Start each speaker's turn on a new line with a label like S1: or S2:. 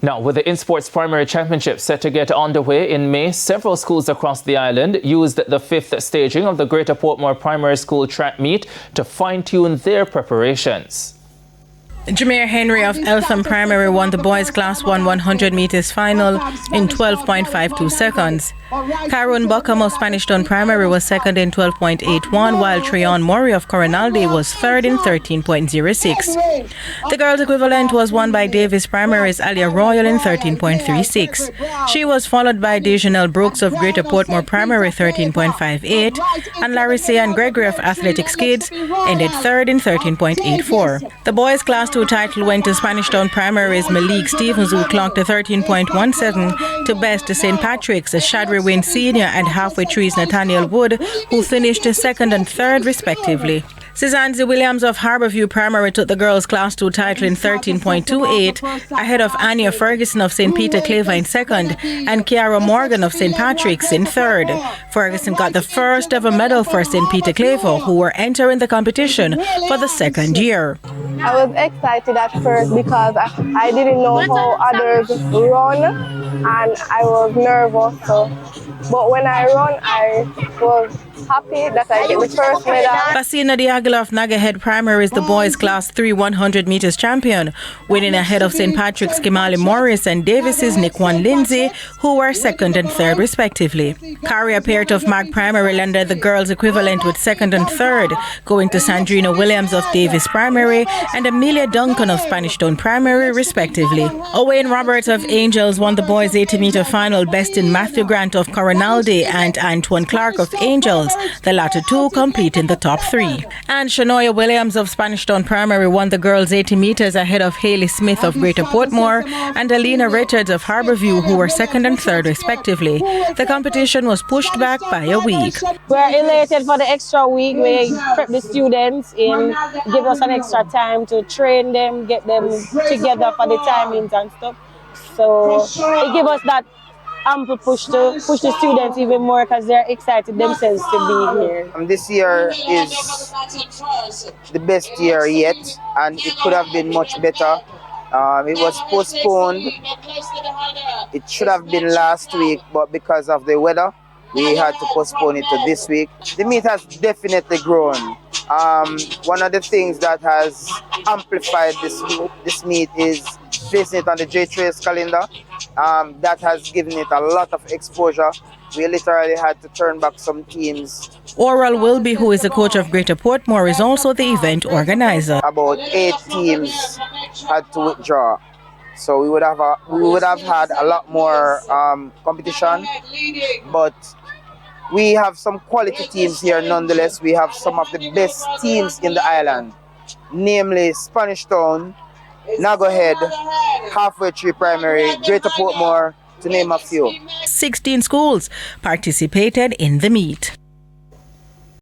S1: Now, with the InSports Primary Championship set to get underway in May, several schools across the island used the fifth staging of the Greater Portmore Primary School track meet to fine-tune their preparations.
S2: Jameer Henry of Eltham Primary won the boys Class 1 100 meters final in 12.52 seconds. Karun Buckham of Spanish Town Primary was second in 12.81, while Treon Murray of Coronalde was third in 13.06. The girls' equivalent was won by Davis Primary's Alia Royal in 13.36. She was followed by Dejanelle Brooks of Greater Portmore Primary 13.58, and Larissa and Gregory of Athletics Kids ended third in 13.84. The boys' Class 2 title went to Spanish Town Primary's Malik Stevens, who clocked a 13.17, to best St. Patrick's Shadri Wynn Sr. and Halfway Tree's Nathaniel Wood, who finished second and third respectively. Cezanne Williams of Harborview Primary took the girls' Class 2 title in 13.28, ahead of Anya Ferguson of St. Peter Claver in second and Kiara Morgan of St. Patrick's in third. Ferguson got the first ever medal for St. Peter Claver, who were entering the competition for the second year.
S3: I was excited at first because I didn't know how others run, and I was nervous. But when I run, I was happy that I get the first medal.
S2: Basina Diagila of Nagahead Primary is the boys' Class 3 100 meters champion, winning ahead of St. Patrick's Kimali Morris and Davis's Nikwan Lindsay, who were second and third respectively. Karia Peart of Mag Primary landed the girls' equivalent with second and third, going to Sandrina Williams of Davis Primary and Amelia Duncan of Spanish Town Primary respectively. Owain Roberts of Angels won the boys' 80-meter final, besting Matthew Grant of Coronalde and Antoine Clark of Angels, the latter two completing the top three. And Shanoya Williams of Spanish Town Primary won the girls' 80 meters ahead of Haley Smith of Greater Portmore and Alina Richards of Harborview, who were second and third respectively. The competition was pushed back by a week.
S4: We're elated for the extra week. We prep the students in, give us an extra time to train them, get them together for the timings and stuff. So it gives us that ample push to push the students even more because they're excited themselves to be here.
S5: This year is the best year yet, and it could have been much better. It was postponed. It should have been last week, but because of the weather, we had to postpone it to this week. The meet has definitely grown. One of the things that has amplified this meet is placing it on the J-Trace calendar. That has given it a lot of exposure. We literally had to turn back some teams.
S2: Oral Wilby, who is the coach of Greater Portmore, is also the event organizer.
S5: About 8 teams had to withdraw. So we would have had a lot more competition, but we have some quality teams here nonetheless. We have some of the best teams in the island, namely Spanish Town, Nagahead, Halfway Tree Primary, Greater Portmore, to name a few.
S2: 16 schools participated in the meet.